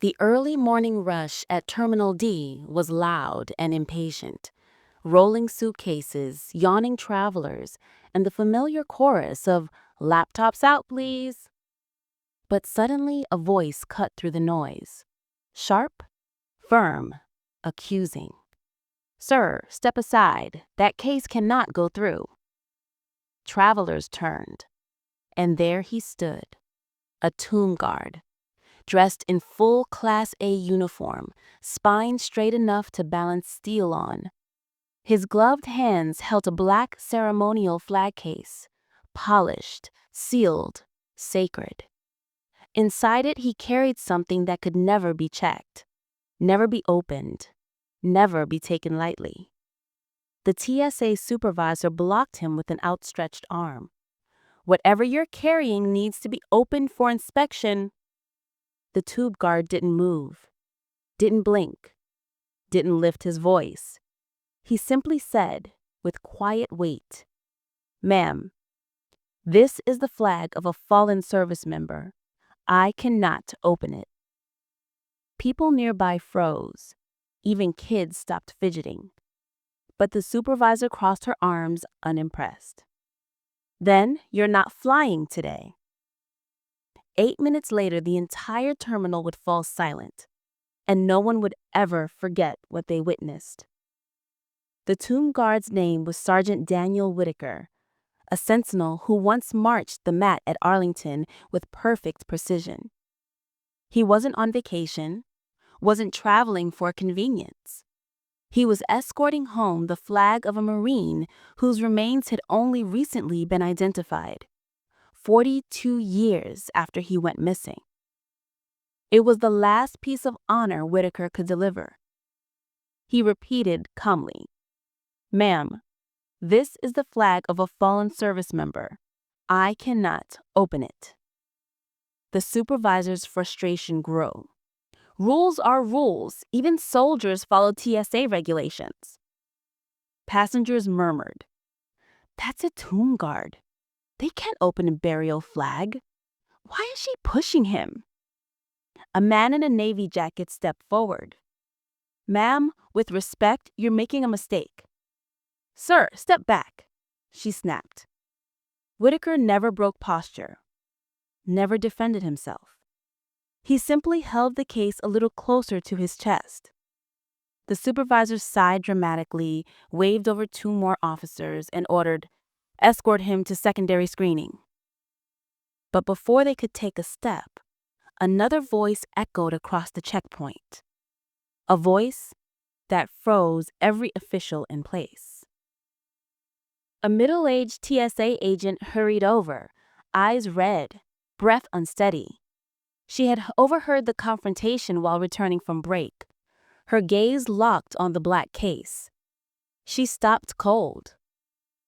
The early morning rush at Terminal D was loud and impatient. Rolling suitcases, yawning travelers, and the familiar chorus of "Laptops out, please." But suddenly a voice cut through the noise. Sharp, firm, accusing. "Sir, step aside. That case cannot go through." Travelers turned, and there he stood, a tomb guard, dressed in full Class A uniform, spine straight enough to balance steel on. His gloved hands held a black ceremonial flag case, polished, sealed, sacred. Inside it, he carried something that could never be checked, never be opened, never be taken lightly. The TSA supervisor blocked him with an outstretched arm. "Whatever you're carrying needs to be opened for inspection." The tube guard didn't move, didn't blink, didn't lift his voice. He simply said, with quiet weight, "Ma'am, this is the flag of a fallen service member. I cannot open it." People nearby froze. Even kids stopped fidgeting. But the supervisor crossed her arms, unimpressed. "Then you're not flying today." 8 minutes later, the entire terminal would fall silent, and no one would ever forget what they witnessed. The tomb guard's name was Sergeant Daniel Whitaker, a sentinel who once marched the mat at Arlington with perfect precision. He wasn't on vacation, wasn't traveling for convenience. He was escorting home the flag of a Marine whose remains had only recently been identified, 42 years after he went missing. It was the last piece of honor Whitaker could deliver. He repeated calmly, "Ma'am, this is the flag of a fallen service member. I cannot open it." The supervisor's frustration grew. Rules are rules. Even soldiers follow TSA regulations. Passengers murmured, "That's a tomb guard. They can't open a burial flag. Why is she pushing him?" A man in a navy jacket stepped forward. "Ma'am, with respect, you're making a mistake." "Sir, step back," she snapped. Whitaker never broke posture, never defended himself. He simply held the case a little closer to his chest. The supervisor sighed dramatically, waved over two more officers, and ordered, "Escort him to secondary screening." But before they could take a step, another voice echoed across the checkpoint. A voice that froze every official in place. A middle-aged TSA agent hurried over, eyes red, breath unsteady. She had overheard the confrontation while returning from break. Her gaze locked on the black case. She stopped cold.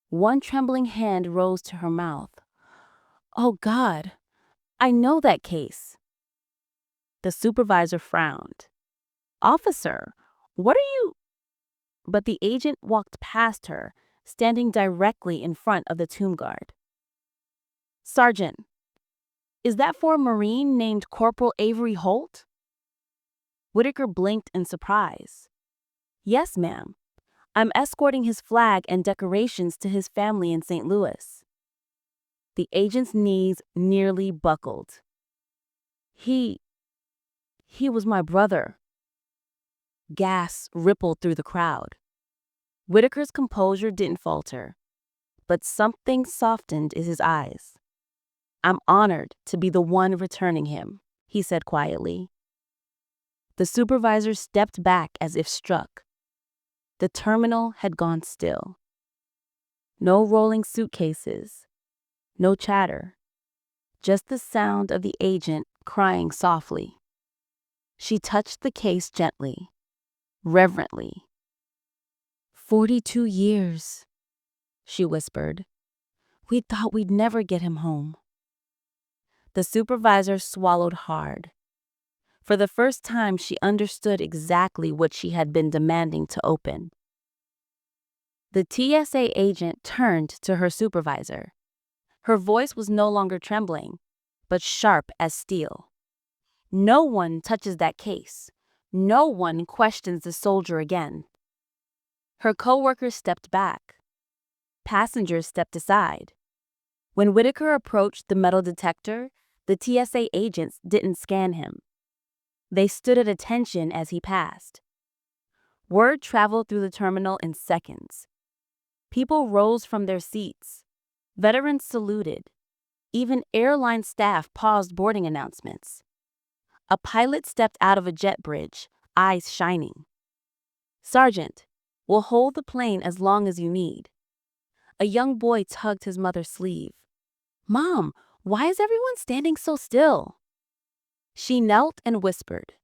One trembling hand rose to her mouth. "Oh God, I know that case." The supervisor frowned. "Officer, what are you—" But the agent walked past her, standing directly in front of the tomb guard. "Sergeant, is that for a Marine named Corporal Avery Holt?" Whitaker blinked in surprise. "Yes, ma'am. I'm escorting his flag and decorations to his family in St. Louis." The agent's knees nearly buckled. He was my brother." Gasps rippled through the crowd. Whitaker's composure didn't falter, but something softened in his eyes. "I'm honored to be the one returning him," he said quietly. The supervisor stepped back as if struck. The terminal had gone still. No rolling suitcases, no chatter, just the sound of the agent crying softly. She touched the case gently, reverently. 42 years, she whispered. "We thought we'd never get him home." The supervisor swallowed hard. For the first time, she understood exactly what she had been demanding to open. The TSA agent turned to her supervisor. Her voice was no longer trembling, but sharp as steel. No one touches that case. No one questions the soldier again. Her co-workers stepped back. Passengers stepped aside. When Whitaker approached the metal detector, the TSA agents didn't scan him. They stood at attention as he passed. Word traveled through the terminal in seconds. People rose from their seats. Veterans saluted. Even airline staff paused boarding announcements. A pilot stepped out of a jet bridge, eyes shining. "Sergeant, we'll hold the plane as long as you need." A young boy tugged his mother's sleeve. "Mom, why is everyone standing so still?" She knelt and whispered,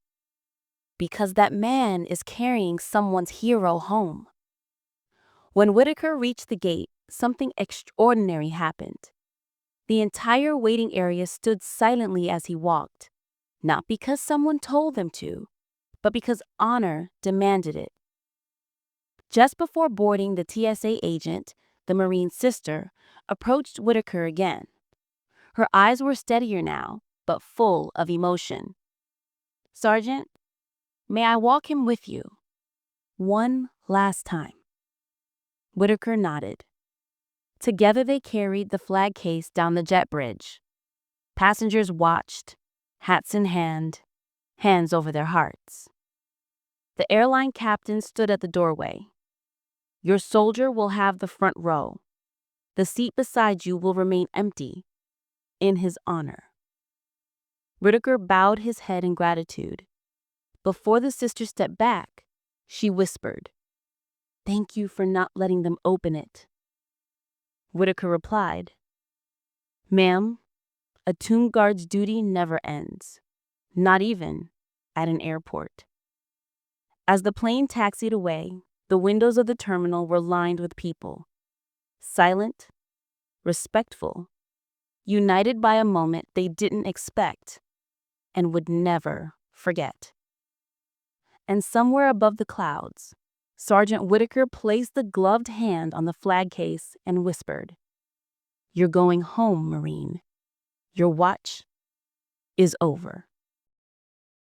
"Because that man is carrying someone's hero home." When Whitaker reached the gate, something extraordinary happened. The entire waiting area stood silently as he walked, not because someone told them to, but because honor demanded it. Just before boarding, the TSA agent, the Marine's sister, approached Whitaker again. Her eyes were steadier now, but full of emotion. "Sergeant, may I walk him with you? One last time." Whitaker nodded. Together they carried the flag case down the jet bridge. Passengers watched, hats in hand, hands over their hearts. The airline captain stood at the doorway. "Your soldier will have the front row. The seat beside you will remain empty, in his honor." Whitaker bowed his head in gratitude. Before the sister stepped back, she whispered, "Thank you for not letting them open it." Whitaker replied, "Ma'am, a tomb guard's duty never ends, not even at an airport." As the plane taxied away, the windows of the terminal were lined with people, silent, respectful, united by a moment they didn't expect and would never forget. And somewhere above the clouds, Sergeant Whitaker placed the gloved hand on the flag case and whispered, "You're going home, Marine. Your watch is over."